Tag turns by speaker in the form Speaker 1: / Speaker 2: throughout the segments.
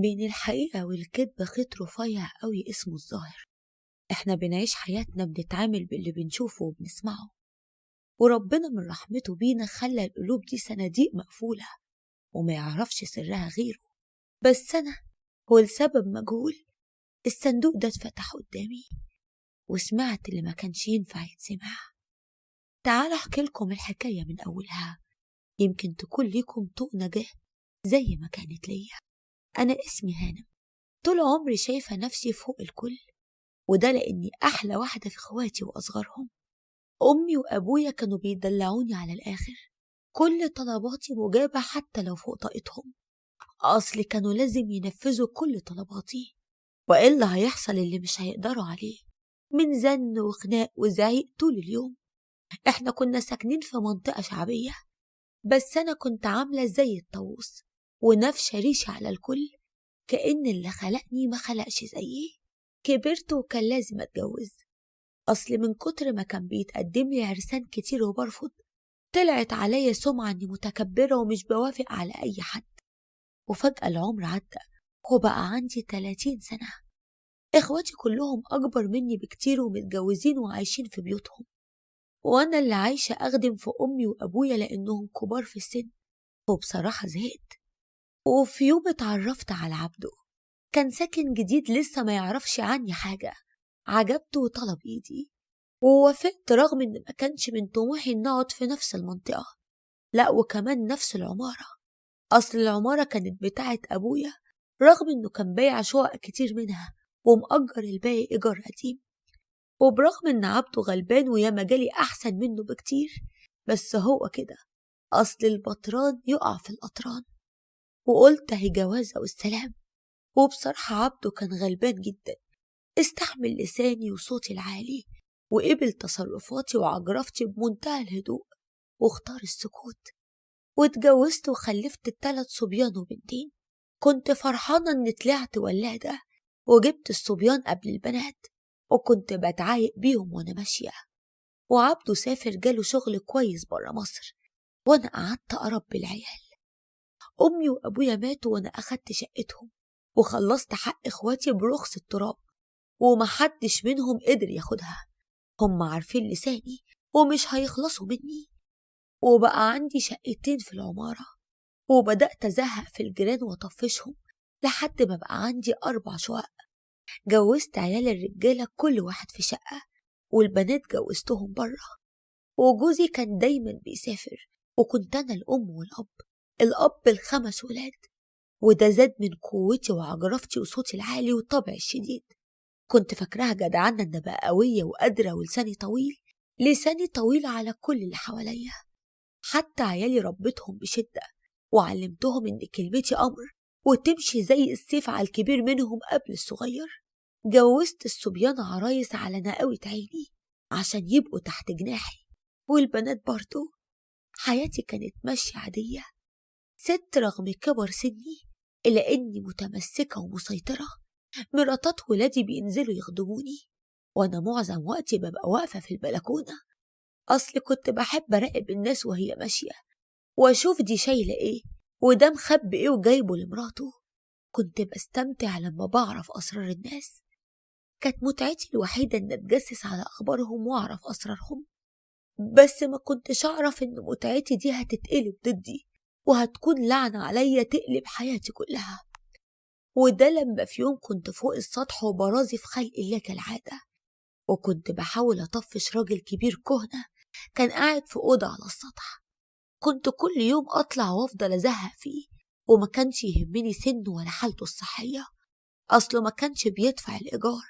Speaker 1: بين الحقيقة والكذب خيط رفيع قوي اسمه الظاهر. احنا بنعيش حياتنا بنتعامل باللي بنشوفه وبنسمعه، وربنا من رحمته بينا خلى القلوب دي صناديق مقفولة وما يعرفش سرها غيره. بس أنا هو لسبب مجهول الصندوق ده اتفتح قدامي وسمعت اللي ما كانش ينفع يتسمع. تعالوا احكي لكم الحكاية من أولها، يمكن تكون ليكم طوق نجاة زي ما كانت ليا. أنا اسمي هانم، طول عمري شايفة نفسي فوق الكل، وده لأني أحلى واحدة في إخواتي وأصغرهم. أمي وأبويا كانوا بيدلعوني على الآخر، كل طلباتي مجابة حتى لو فوق طاقتهم، أصل كانوا لازم ينفذوا كل طلباتي وإلا هيحصل اللي مش هيقدروا عليه من زن وخناق وزعيق طول اليوم. إحنا كنا ساكنين في منطقة شعبية، بس أنا كنت عاملة زي الطاووس ونفشة ريشة على الكل، كأن اللي خلقني ما خلقش زيي. كبرت وكان لازم أتجوز، أصل من كتر ما كان بيتقدم لي عرسان كتير وبرفض طلعت عليا سمعة إني متكبرة ومش بوافق على أي حد. وفجأة العمر عدى وبقى عندي 30 سنة، إخواتي كلهم أكبر مني بكتير ومتجوزين وعايشين في بيوتهم، وأنا اللي عايشة أخدم في أمي وأبويا لأنهم كبار في السن. وبصراحة زهقت. وفي يوم اتعرفت على عبده، كان ساكن جديد لسه ما يعرفش عني حاجة. عجبته وطلب إيدي ووافقت رغم إن ما كانش من طموحي إن أقعد في نفس المنطقة، لأ وكمان نفس العمارة. أصل العمارة كانت بتاعة أبويا رغم إنه كان بايع شقق كتير منها ومأجر الباقي إيجار قديم. وبرغم إن عبده غلبان وياما جالي أحسن منه بكتير، بس هو كده، أصل البطران يقع في القطران. وقلت هي جوازة والسلام. وبصراحة عبده كان غلبان جدا، استحمل لساني وصوتي العالي وقبل تصرفاتي وعجرفتي بمنتهى الهدوء واختار السكوت. واتجوزت وخلفت 3 صبيان وبنتين. كنت فرحانة إني طلعت ولادة وجبت الصبيان قبل البنات، وكنت بتعايق بيهم وأنا ماشية. وعبده سافر جاله شغل كويس برا مصر وأنا قعدت أربي العيال. أمي وأبويا ماتوا وأنا أخدت شقتهم وخلصت حق إخواتي برخص التراب، ومحدش منهم قدر ياخدها. هم عارفين لساني ومش هيخلصوا مني. وبقى عندي شقتين في العمارة، وبدأت أزهق في الجيران وأطفشهم لحد ما بقى عندي 4 شقق. جوزت عيال الرجالة كل واحد في شقة، والبنات جوزتهم بره. وجوزي كان دايما بيسافر، وكنت أنا الأم والأب، الأب ل5 ولاد. وده زاد من قوتي وعجرفتي وصوتي العالي وطبعي الشديد. كنت فاكراها جدعانة إن بقى قوية وقادرة ولساني طويل، لساني طويل على كل اللي حواليا. حتى عيالي ربيتهم بشدة وعلمتهم إن كلمتي أمر وتمشي زي السيف على الكبير منهم قبل الصغير. جوزت الصبيان عرايس على نقاوة عيني عشان يبقوا تحت جناحي، والبنات برضو. حياتي كانت ماشية عادية، ست رغم كبر سني إلا إني متمسكة ومسيطرة. مراتات ولادي بينزلوا يخدموني وأنا معظم وقتي ببقى واقفة في البلكونة، أصل كنت بحب أراقب الناس وهي ماشية وأشوف دي شايلة إيه وده مخبي إيه وجايبه لمراته. كنت بستمتع لما بعرف أسرار الناس، كانت متعتي الوحيدة إن أتجسس على أخبارهم وأعرف أسرارهم. بس ما كنتش أعرف إن متعتي دي هتتقلب ضدي وهتكون لعنة عليا تقلب حياتي كلها. وده لما في يوم كنت فوق السطح وبرازي في خلق الله كالعادة، وكنت بحاول أطفش راجل كبير كهنة كان قاعد في أوضة على السطح. كنت كل يوم أطلع وأفضل أزهق فيه، وما كانش يهمني سنه ولا حالته الصحية، أصله ما كانش بيدفع الإيجار.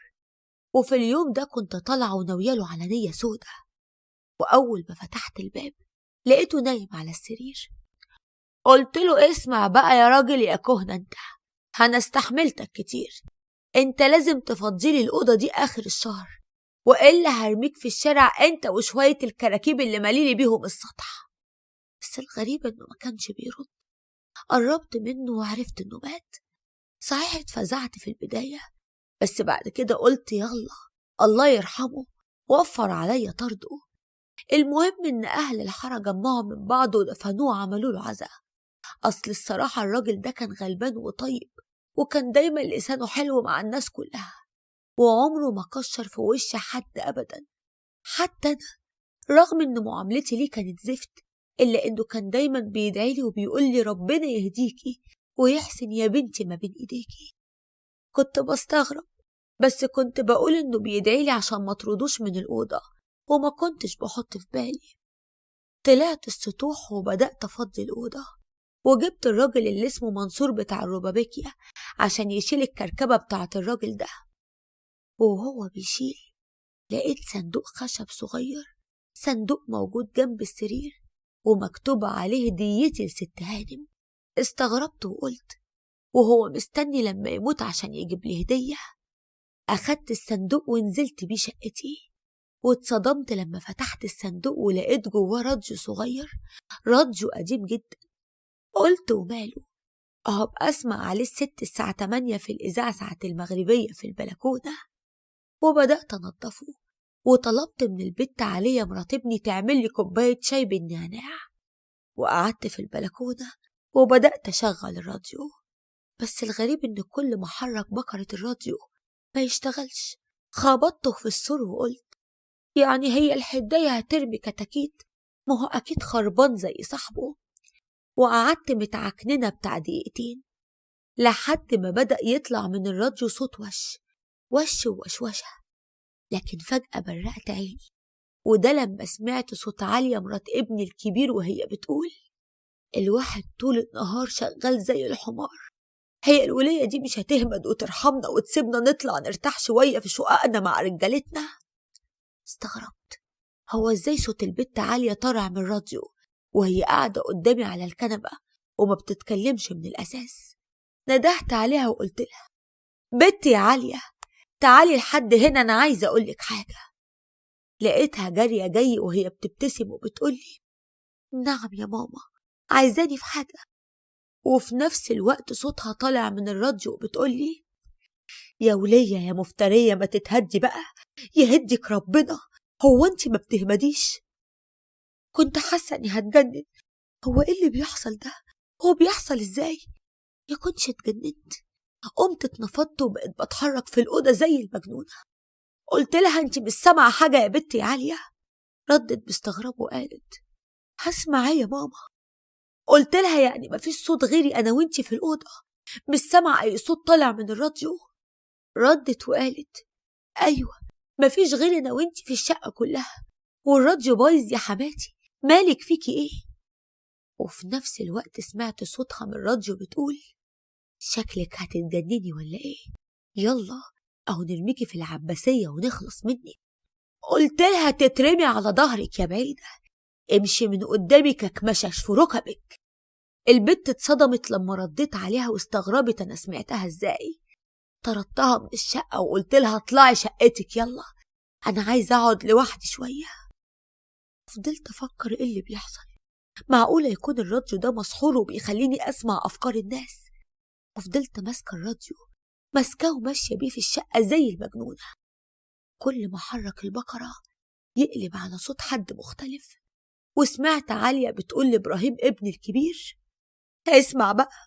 Speaker 1: وفي اليوم ده كنت طالعة وناوياله على نية سودة. وأول ما فتحت الباب لقيته نايم على السرير. قلت له اسمع بقى يا راجل يا كهنة، أنا استحملتك كتير، انت لازم تفضيلي الأوضة دي آخر الشهر وإلا هرميك في الشارع انت وشوية الكراكيب اللي ماليلي بيهم السطح. بس الغريب انه ما كانش بيرد. قربت منه وعرفت انه مات. صحيح اتفزعت في البداية، بس بعد كده قلت يلا الله يرحمه وفر عليا طرده. المهم ان اهل الحارة جمعوا من بعض ودفنوه وعملوا له عزاء. اصل الصراحة الراجل ده كان غلبان وطيب وكان دايما لسانه حلو مع الناس كلها، وعمره ما كشر في وش حد أبدا، حتى أنا رغم إن معاملتي ليه كانت زفت، إلا إنه كان دايما بيدعيلي وبيقولي ربنا يهديكي ويحسن يا بنتي ما بين إيديكي. كنت بستغرب، بس كنت بقول إنه بيدعيلي عشان ما طردوش من الأوضة، وما كنتش بحط في بالي. طلعت السطوح وبدأت أفضي الأوضة، وجبت الراجل اللي اسمه منصور بتاع الربابيكيا عشان يشيل الكركبة بتاعة الراجل ده. وهو بيشيل لقيت صندوق خشب صغير، صندوق موجود جنب السرير ومكتوب عليه ديتي لست هانم. استغربت وقلت وهو مستني لما يموت عشان يجيب لي هدية؟ أخدت الصندوق ونزلت بيه شقتي، واتصدمت لما فتحت الصندوق ولقيت جواه راديو صغير، راديو قديم جدا. قلت وماله، أبقى أسمع عليه الست الساعة 8 في الإذاعة ساعة المغربية في البلكونة. وبدأت أنضفه، وطلبت من البت عليا مرات ابني تعمل لي كوباية شاي بالنعناع، وقعدت في البلكونة وبدأت أشغل الراديو. بس الغريب إن كل ما حرك بكرة الراديو ما يشتغلش. خبطته في السور وقلت يعني هي الحداية هترمي كتاكيت؟ ما هو أكيد خربان زي صاحبه. وقعدت متعكننة بتاع دقيقتين لحد ما بدأ يطلع من الراديو صوت وش ووشوشة. لكن فجأة برقت عيني، وده لما سمعت صوت عالية مرات ابني الكبير وهي بتقول الواحد طول النهار شغال زي الحمار، هي الولية دي مش هتهمد وترحمنا وتسيبنا نطلع نرتاح شوية في شققنا مع رجالتنا؟ استغربت، هو ازاي صوت البت عالية طالع من الراديو وهي قاعدة قدامي على الكنبة وما بتتكلمش من الأساس؟ ندهت عليها وقلت لها بنتي يا عالية تعالي لحد هنا، أنا عايزة أقولك حاجة. لقيتها جارية جاي وهي بتبتسم وبتقولي نعم يا ماما، عايزاني في حاجة؟ وفي نفس الوقت صوتها طالع من الراديو وبتقولي يا ولية يا مفترية ما تتهدي بقى، يهدك ربنا، هو انتي ما بتهمديش؟ كنت حاسة اني هتجنن، هو ايه اللي بيحصل ده؟ هو بيحصل ازاي؟ يا كنتش اتجننت. قمت اتنفضت وبقيت بتحرك في الأوضة زي المجنونة. قلت لها انتي مش سامعة حاجة يا بنتي عالية؟ ردت باستغراب وقالت هسمع ايه يا ماما؟ قلت لها يعني مفيش صوت غيري أنا وانتي في الأوضة؟ مش سامعة أي صوت طالع من الراديو؟ ردت وقالت أيوة، مفيش غير أنا وانتي في الشقة كلها، والراديو بايظ يا حماتي، مالك فيكي ايه؟ وفي نفس الوقت سمعت صوتها من الراديو بتقول شكلك هتتجنني ولا ايه؟ يلا أو نرميكي في العباسية ونخلص منك. قلت لها تترمي على ظهرك يا بعيدة، امشي من قدامي ككمشش في ركبك. البت اتصدمت لما رديت عليها واستغربت أنا سمعتها ازاي. طردتها من الشقة وقلت لها اطلعي شقتك يلا، أنا عايزة أقعد لوحدي شوية. فضلت أفكر إيه اللي بيحصل، معقولة يكون الراديو ده مسحور وبيخليني أسمع أفكار الناس؟ وفضلت ماسكة الراديو، ماسكاه وماشية بيه في الشقة زي المجنونة. كل ما حرك البقرة يقلب على صوت حد مختلف. وسمعت عالية بتقول لإبراهيم ابني الكبير اسمع بقى،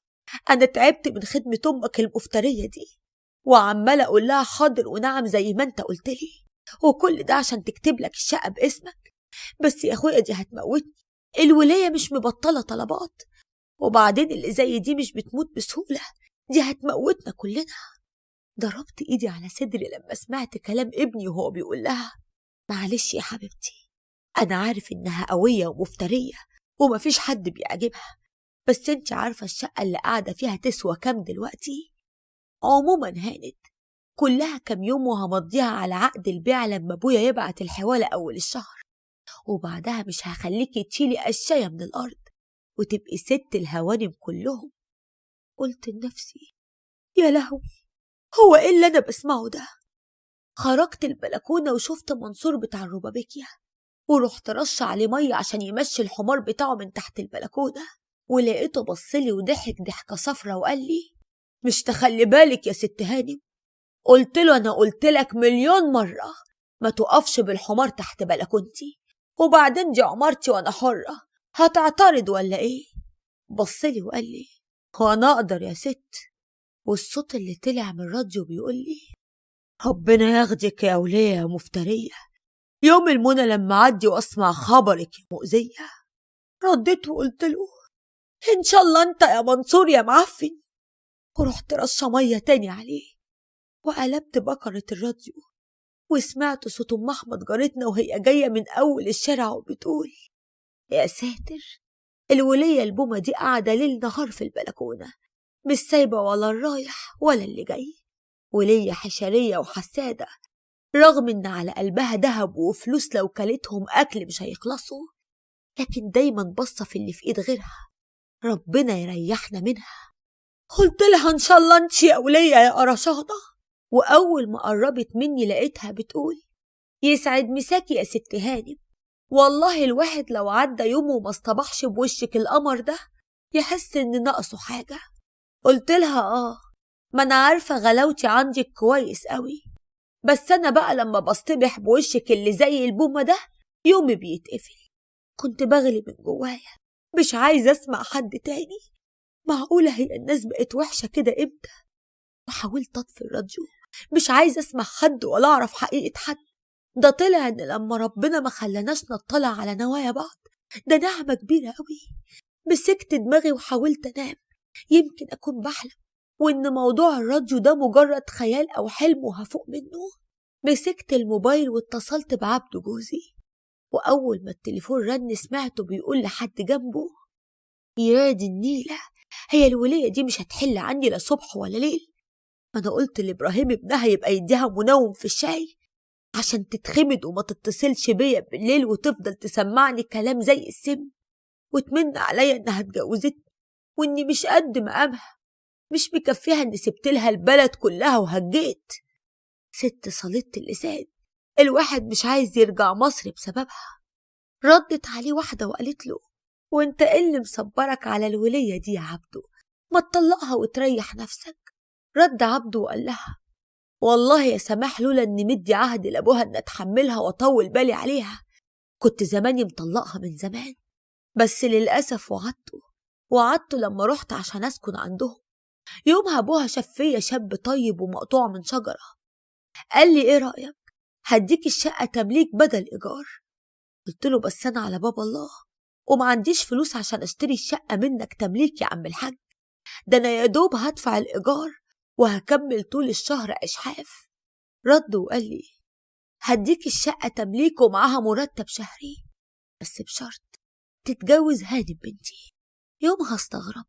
Speaker 1: أنا تعبت من خدمة أمك المفترية دي، وعمالة أقول لها حاضر ونعم زي ما أنت قلت لي، وكل ده عشان تكتب لك الشقة باسمك. بس يا أخويا دي هتموتني، الولاية مش مبطلة طلبات، وبعدين اللي زي دي مش بتموت بسهولة، دي هتموتنا كلنا. ضربت إيدي على صدري لما سمعت كلام ابني وهو بيقول لها معلش يا حبيبتي، أنا عارف إنها قوية ومفترية ومفيش حد بيعجبها، بس انت عارفة الشقة اللي قاعدة فيها تسوى كام دلوقتي؟ عموما هانت، كلها كام يوم وهمضيها على عقد البيع لما ابويا يبعت الحوالة أول الشهر، وبعدها مش هخليكي تشيلي قشاية من الأرض وتبقي ست الهوانم كلهم. قلت لنفسي يا لهوي، هو ايه اللي أنا بسمعه ده؟ خرجت البلكونة وشفت منصور بتاع الربابيكيا، ورحت رش عليه مية عشان يمشي الحمار بتاعه من تحت البلكونة، ولقيته بصلي وضحك ضحكة صفرة وقال لي مش تخلي بالك يا ست هانم؟ قلت له أنا قلت لك مليون مرة ما تقفش بالحمار تحت بلكونتي، وبعدين دي عمارتي وأنا حرة، هتعترض ولا إيه؟ بصلي وقال لي هو أنا أقدر يا ست؟ والصوت اللي طلع من الراديو بيقول لي: ربنا ياخدك يا ولية يا مفترية، يوم المنى لما أعدي وأسمع خبرك يا مؤذية. رديت وقلت له: إن شاء الله أنت يا منصور يا معفن. ورحت رشة مية تاني عليه، وقلبت بكرة الراديو وسمعت صوت أم أحمد جارتنا وهي جاية من أول الشارع وبتقول: يا ساتر، الولية البومة دي قاعدة ليل نهار في البلكونة، مش سايبة ولا الرايح ولا اللي جاي. ولية حشرية وحسادة، رغم إن على قلبها دهب وفلوس لو كلتهم أكل مش هيخلصوا، لكن دايما بصة في اللي في إيد غيرها، ربنا يريحنا منها. قلت لها: إن شاء الله أنت يا ولية يا قرشاطة. وأول ما قربت مني لقيتها بتقول: يسعد مساكي يا ست هانم، والله الواحد لو عدى يومه وما اصطبحش بوشك القمر ده يحس إن ناقصه حاجة. قلت لها: ما أنا عارفة غلاوتي عندك كويس قوي، بس أنا بقى لما بصطبح بوشك اللي زي البومة ده يومي بيتقفل. كنت بغلي من جوايا، مش عايزة أسمع حد تاني. معقولة هي الناس بقت وحشة كده إمتى؟ وحاولت أطفي الراديو، مش عايزة أسمع حد ولا أعرف حقيقة حد. ده طلع إن لما ربنا ما خلاناش نطلع على نوايا بعض ده نعمة كبيرة قوي. مسكت دماغي وحاولت أنام، يمكن أكون بحلم وإن موضوع الراديو ده مجرد خيال أو حلم وهفوق منه. مسكت الموبايل واتصلت بعبده جوزي، وأول ما التليفون رن سمعته بيقول لحد جنبه: يا دي النيلة، هي الولية دي مش هتحل عني لا صبح ولا ليل. أنا قلت لإبراهيم ابنها يبقى يديها منوم في الشاي عشان تتخمد وما تتصلش بيا بالليل وتفضل تسمعني كلام زي السم، وتمن عليا إنها اتجوزتني وإني مش قد مقامها، مش مكفيها إني سبت لها البلد كلها وهجيت. ست صليت اللسان، الواحد مش عايز يرجع مصر بسببها. ردت عليه واحدة وقالت له: وانت ايه اللي مصبرك على الولية دي يا عبدو؟ ما تطلقها وتريح نفسك. رد عبدو وقال لها: والله يا سماح، لولا اني مدي عهد لابوها ان اتحملها واطول بالي عليها كنت زماني مطلقها من زمان. بس للأسف وعدته لما رحت عشان اسكن عندهم. يومها ابوها شاف فيا شاب طيب ومقطوع من شجرة، قال لي: ايه رأيك هديك الشقة تمليك بدل إيجار؟ قلت له: بس أنا على باب الله وما عنديش فلوس عشان أشتري الشقة منك تمليك يا عم الحاج، ده أنا يا دوب هدفع الإيجار وهكمل طول الشهر إشحاف. رد وقال لي: هديك الشقة تمليك ومعاها مرتب شهري، بس بشرط تتجوز هانم بنتي. يومها استغرب،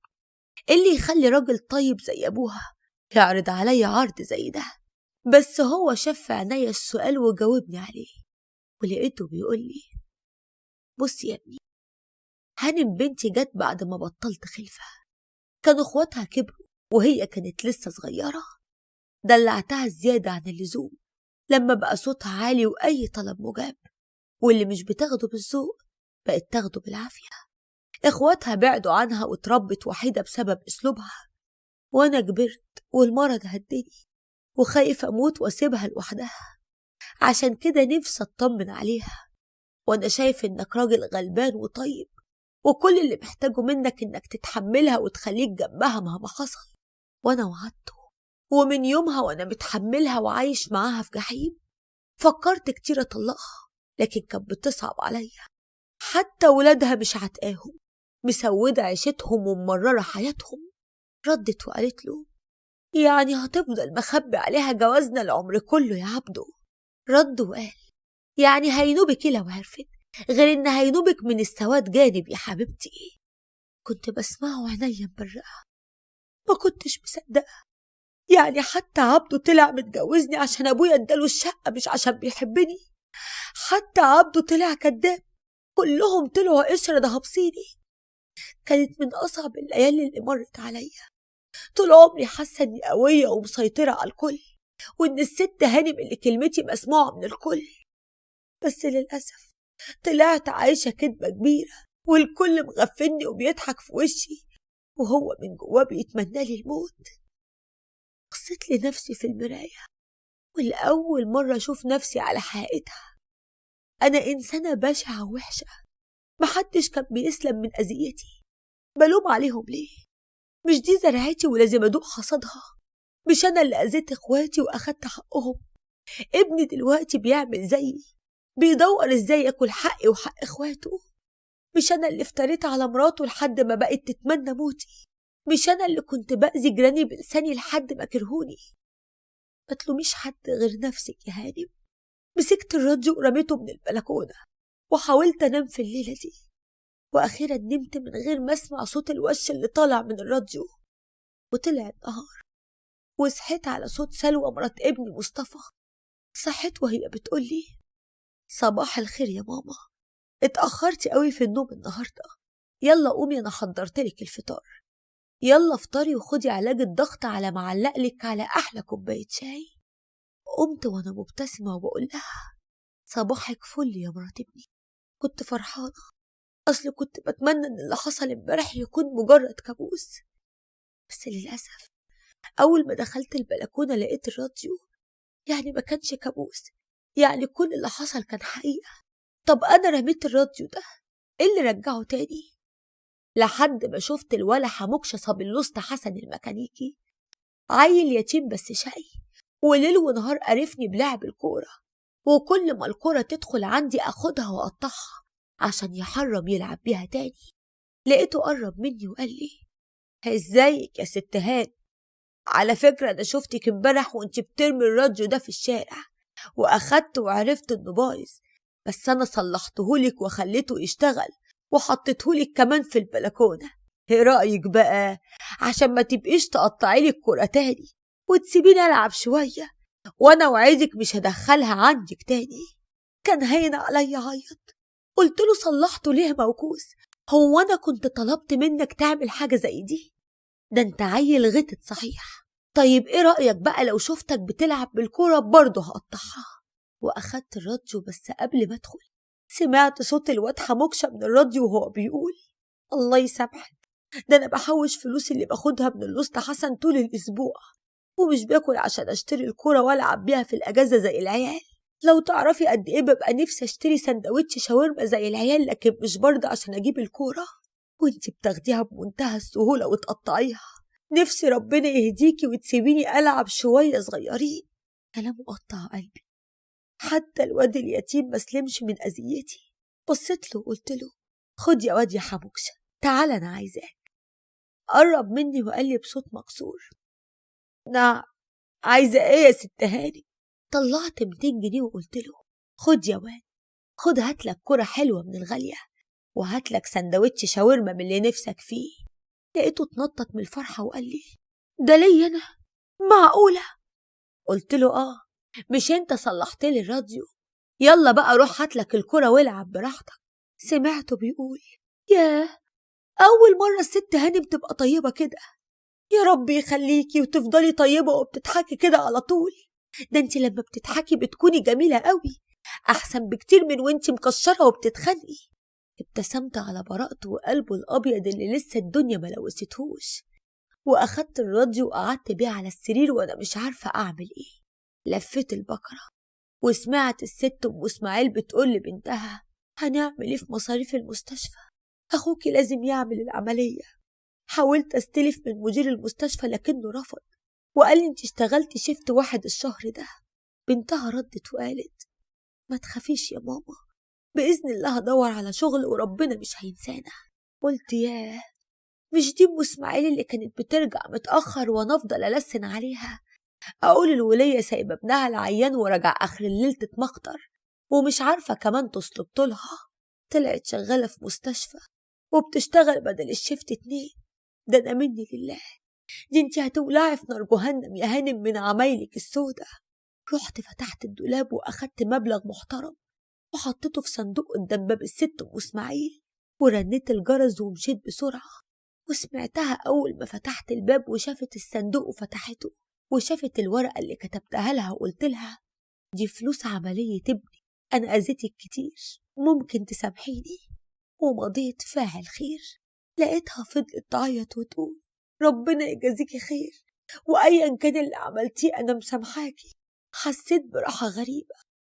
Speaker 1: إيه اللي يخلي راجل طيب زي أبوها يعرض عليا عرض زي ده؟ بس هو شاف في عينيا السؤال وجاوبني عليه، ولقيته بيقول لي: بص يا ابني، هانم بنتي جت بعد ما بطلت خلفة، كانوا اخواتها كبروا وهي كانت لسه صغيرة، دلعتها زيادة عن اللزوم لما بقى صوتها عالي وأي طلب مجاب، واللي مش بتاخده بالذوق بقت تاخده بالعافية. اخواتها بعدوا عنها واتربت وحيدة بسبب اسلوبها، وانا كبرت والمرض هدني وخايف اموت واسيبها لوحدها، عشان كده نفسي اطمن عليها، وانا شايف انك راجل غلبان وطيب وكل اللي محتاجه منك انك تتحملها وتخليك جنبها مهما حصل. وانا وعدته، ومن يومها وانا متحملها وعايش معاها في جحيم. فكرت كتير اطلقها لكن كانت بتصعب عليا، حتى ولادها مش عتقاهم، مسودة عيشتهم وممررة حياتهم. ردت وقالت له: يعني هتفضل مخبي عليها جوازنا العمر كله يا عبدو؟ رد وقال: يعني هينوبك لو عرفت، غير ان هينوبك من السواد جانب يا حبيبتي. كنت بسمعه عينيا مبرقة، ما كنتش مصدقة. يعني حتى عبده طلع متجوزني عشان ابويا اداله الشقة مش عشان بيحبني؟ حتى عبده طلع كداب؟ كلهم طلعوا قشرة دهبصيني. كانت من اصعب الليالي اللي مرت عليا. طول عمري حاسة اني قوية ومسيطرة على الكل، وان الست هانم اللي كلمتي مسموعة من الكل، بس للأسف طلعت عايشة كدبة كبيرة والكل مغفلني وبيضحك في وشي وهو من جواه بيتمنى لي الموت. بصيت لنفسي في المراية والأول مرة أشوف نفسي على حقيقتها. أنا إنسانة بشعة ووحشة، محدش كان بيسلم من أذيتي. بلوم عليهم ليه؟ مش دي زرعتي ولازم أدوق حصادها؟ مش أنا اللي أذيت إخواتي وأخدت حقهم. ابني دلوقتي بيعمل زيي، بيدور إزاي ياكل حقي وحق إخواته. مش أنا اللي افتريت على مراته لحد ما بقت تتمنى موتي. مش أنا اللي كنت بأذي جيراني بلساني لحد ما كرهوني. ما تلوميش حد غير نفسك يا هانم. مسكت الراديو ورميته من البلكونة وحاولت أنام في الليلة دي، وأخيرا نمت من غير ما أسمع صوت الوش اللي طالع من الراديو. وطلع النهار وصحيت على صوت سلوى مرات ابني مصطفى. صحيت وهي بتقولي: صباح الخير يا ماما، اتأخرتي قوي في النوم النهاردة. يلا قومي أنا حضرتلك الفطار. يلا افطري وخدي علاج الضغط على ما علقلك على أحلى كوباية شاي. قمت وأنا مبتسمة وبقول لها: صباحك فل يا مرات ابني. كنت فرحانة، أصل كنت بتمنى إن اللي حصل امبارح يكون مجرد كابوس. بس للأسف أول ما دخلت البلكونة لقيت الراديو. يعني ما كانش كابوس، يعني كل اللي حصل كان حقيقة. طب أنا رميت الراديو ده، إيه اللي رجعه تاني؟ لحد ما شفت الولا حموكشة صابلوست حسن الميكانيكي، عيل يتيم بس شقي، وليل ونهار قرفني بلعب الكورة، وكل ما الكورة تدخل عندي أخدها وأقطعها عشان يحرم يلعب بيها تاني. لقيته قرب مني وقال لي: ازيك يا ست هان؟ على فكرة أنا شفتك امبارح وانت بترمي الراديو ده في الشارع، وأخدت وعرفت إنه بايظ، بس أنا صلحتهولك وخليته يشتغل وحطيتهولك كمان في البلكونة. ايه رأيك بقى؟ عشان ما تبقيش تقطعيلي الكرة تاني وتسيبيني ألعب شوية، وأنا وعيدك مش هدخلها عندك تاني. كان هين عليا عيط. قلت له: صلحته ليه موكوس؟ هو أنا كنت طلبت منك تعمل حاجة زي دي؟ ده انت عيل غتت صحيح. طيب ايه رأيك بقى لو شفتك بتلعب بالكورة برضه هقطعها؟ وأخدت الراديو، بس قبل ما أدخل سمعت صوت الواد حموكشة من الراديو وهو بيقول: الله يسامحك، ده أنا بحوش فلوسي اللي باخدها من الأسطى حسن طول الأسبوع، ومش باكل عشان أشتري الكورة وألعب بيها في الأجازة زي العيال. لو تعرفي قد إيه ببقى نفسي أشتري سندوتش شاورما زي العيال، لكن مش برضه عشان أجيب الكورة، وانتي بتاخديها بمنتهى السهولة وتقطعيها. نفسي ربنا يهديكي وتسيبيني ألعب شوية صغيرين. كلامه قطع قلبي. حتى الواد اليتيم مسلمش من أذيتي. بصيت له وقلت له: خد يا واد يا حموكشة، تعال أنا عايزاك. قرب مني وقال لي بصوت مكسور: نعم، عايزة ايه يا ست هاني؟ طلعت 200 جنيه وقلت له: خد يا واد، خد هاتلك كرة حلوة من الغالية، وهاتلك سندوتش شاورما من اللي نفسك فيه. لقيته اتنطط من الفرحة وقال لي: ده ليا أنا؟ معقولة؟ قلت له: آه، مش انت صلحت لي الراديو؟ يلا بقى روح هاتلك الكرة والعب براحتك. سمعته بيقول: ياه، أول مرة الست هانم تبقى طيبة كده. يا رب يخليكي وتفضلي طيبة وبتضحكي كده على طول. ده انت لما بتضحكي بتكوني جميلة قوي، أحسن بكتير من وانت مكشرة وبتتخنقي. ابتسمت على براءته وقلبه الأبيض اللي لسه الدنيا ما لوثتهوش، وأخدت الراديو وقعدت بيه على السرير وأنا مش عارفة أعمل إيه. لفيت البقرة وسمعت الست أم إسماعيل بتقول لبنتها: هنعمل إيه في مصاريف المستشفى؟ أخوكي لازم يعمل العملية. حاولت أستلف من مدير المستشفى لكنه رفض وقال لي: انت اشتغلتي شيفت واحد الشهر ده. بنتها ردت وقالت: ما تخافيش يا ماما، بإذن الله هدور على شغل وربنا مش هينسانا. قلت: ياه، مش دي ام اسماعيل اللي كانت بترجع متأخر وانا افضل ألسن عليها اقول الولية سايبة ابنها العيان ورجع اخر الليل تتمخطر ومش عارفة كمان تصلب لها؟ طلعت شغالة في مستشفى وبتشتغل بدل الشفت 2. ده انا مني لله، دي انتي هتولعي في نار جهنم يا هانم من عمايلك السودة. رحت فتحت الدولاب واخدت مبلغ محترم وحطيته في صندوق قدام باب الست ام اسماعيل، ورنيت الجرس ومشيت بسرعة. وسمعتها أول ما فتحت الباب وشافت الصندوق وفتحته وشافت الورقة اللي كتبتها لها وقلت لها: دي فلوس عملية ابني، أنا أذيتك كتير، ممكن تسامحيني؟ ومضيت فاعل خير. لقيتها فضلت تعيط وتقول: ربنا يجازيكي خير، وأيا كان اللي عملتيه أنا مسامحاكي. حسيت براحة غريبة،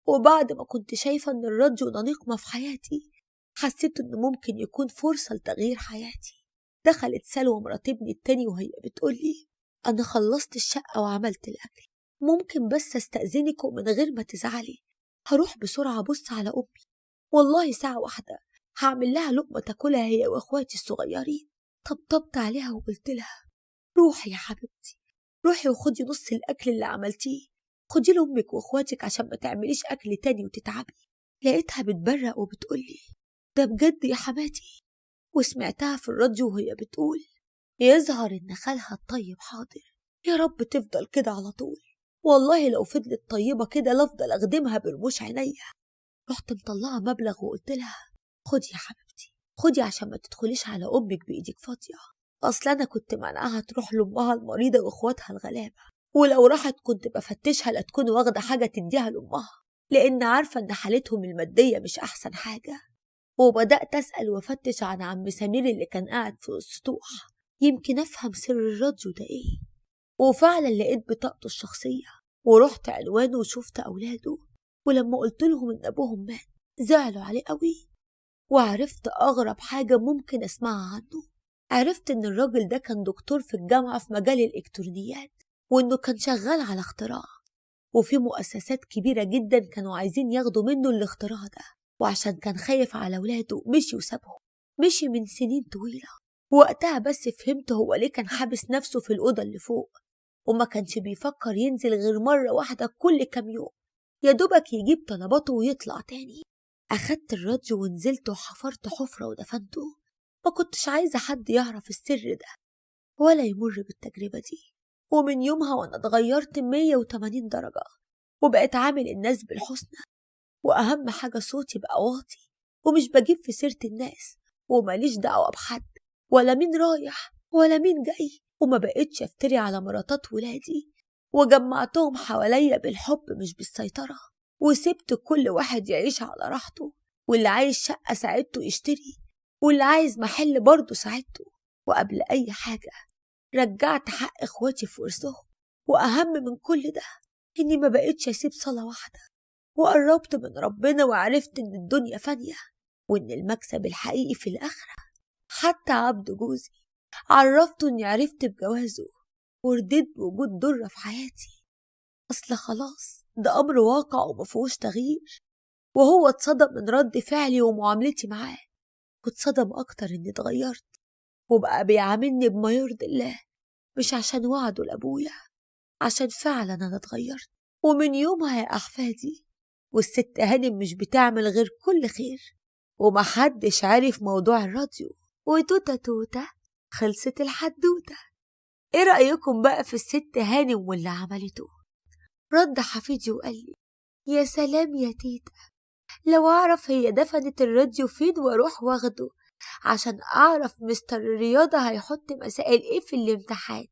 Speaker 1: وبعد ما كنت شايفة إن الراديو ده نقمة في حياتي، حسيت إنه ممكن يكون فرصة لتغيير حياتي. دخلت سلوى مرات ابني التاني وهي بتقولي: أنا خلصت الشقة وعملت الأكل، ممكن بس أستأذنك ومن غير ما تزعلي هروح بسرعة أبص على أمي، والله ساعة واحدة هعمل لها لقمة تاكلها هي وإخواتي الصغيرين. طبطبت عليها وقلت لها روحي يا حبيبتي، روحي وخدي نص الأكل اللي عملتيه، خدي لأمك وإخواتك عشان ما تعمليش أكل تاني وتتعبي. لقيتها بتبرق وبتقولي ده بجد يا حماتي؟ وسمعتها في الراديو وهي بتقول يظهر إن خالها الطيب حاضر، يا رب تفضل كده على طول، والله لو فضلت طيبة كده لافضل أخدمها برموش عينيا. رحت مطلعة مبلغ وقلت لها خدي يا حبيبتي، خدي عشان ما تدخليش على أمك بإيدك فاضية، أصل أنا كنت منعها تروح لأمها المريضة وإخواتها الغلابة، ولو راحت كنت بفتشها لا تكون واخدة حاجة تديها لأمها، لأن عارفة إن حالتهم المادية مش أحسن حاجة. وبدأت أسأل وأفتش عن عم سمير اللي كان قاعد في السطوح، يمكن أفهم سر الراديو ده إيه. وفعلا لقيت بطاقته الشخصية ورحت عنوانه وشفت أولاده، ولما قلت لهم إن أبوهم مات زعلوا عليه قوي. وعرفت أغرب حاجة ممكن أسمعها عنه، عرفت إن الراجل ده كان دكتور في الجامعة في مجال الإلكترونيات، وإنه كان شغال على اختراع، وفي مؤسسات كبيرة جدا كانوا عايزين ياخدوا منه الاختراع ده، وعشان كان خايف على ولاده مشي وسابهم، مشي من سنين طويلة. وقتها بس فهمت هو ليه كان حابس نفسه في الأوضة اللي فوق، وما كانش بيفكر ينزل غير مرة واحدة كل كام يوم، يا دوبك يجيب طلباته ويطلع تاني. أخدت الراديو ونزلت وحفرت حفرة ودفنته، ما كنتش عايزة حد يعرف السر ده ولا يمر بالتجربة دي. ومن يومها وأنا اتغيرت 180 درجة، وبقيت عامل الناس بالحسنى، وأهم حاجة صوتي بقى واطي ومش بجيب في سيرة الناس، وماليش دعوة بحد ولا مين رايح ولا مين جاي، وما بقيتش افتري على مراتات ولادي، وجمعتهم حواليا بالحب مش بالسيطرة، وسبت كل واحد يعيش على راحته، واللي عايز شقة ساعدته يشتري، واللي عايز محل برضه ساعدته. وقبل أي حاجة رجعت حق إخواتي في ورثهم، وأهم من كل ده إني ما بقيتش أسيب صلاة واحدة، وقربت من ربنا وعرفت إن الدنيا فانية، وإن المكسب الحقيقي في الآخرة. حتى عبد جوزي عرفته إني عرفت بجوازه، ورديت بوجود درة في حياتي، أصل خلاص ده أمر واقع ومفهوش تغيير. وهو اتصدم من رد فعلي ومعاملتي معاه، واتصدم أكتر إني اتغيرت، وبقى بيعاملني بما يرضي الله، مش عشان وعده لأبويا، عشان فعلا أنا اتغيرت. ومن يومها يا أحفادي والست هانم مش بتعمل غير كل خير، ومحدش عارف موضوع الراديو. وتوتة توتة خلصت الحدوتة. ايه رأيكم بقى في الست هانم واللي عملته؟ رد حفيدي وقال لي يا سلام يا تيتا، لو أعرف هي دفنت الراديو فين واروح واخده، عشان أعرف مستر الرياضة هيحط مسائل ايه في الامتحان،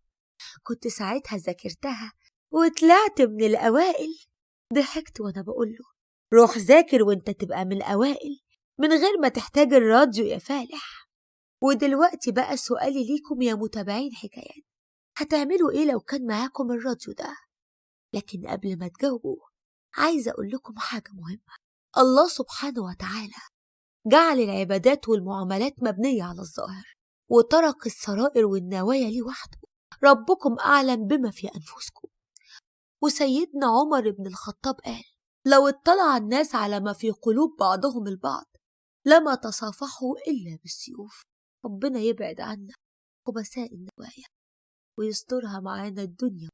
Speaker 1: كنت ساعتها ذاكرتها وطلعت من الأوائل. ضحكت وأنا بقوله روح ذاكر وانت تبقى من الأوائل من غير ما تحتاج الراديو يا فالح. ودلوقتي بقى سؤالي ليكم يا متابعين حكايات، هتعملوا ايه لو كان معاكم الراديو ده؟ لكن قبل ما تجاوبوا عايزة أقول لكم حاجة مهمة. الله سبحانه وتعالى جعل العبادات والمعاملات مبنية على الظاهر، وترك السرائر والنوايا ليه وحده. ربكم أعلم بما في أنفسكم. وسيدنا عمر بن الخطاب قال لو اطلع الناس على ما في قلوب بعضهم البعض لما تصافحوا إلا بالسيوف. ربنا يبعد عنا خبثاء النوايا ويسترها معانا الدنيا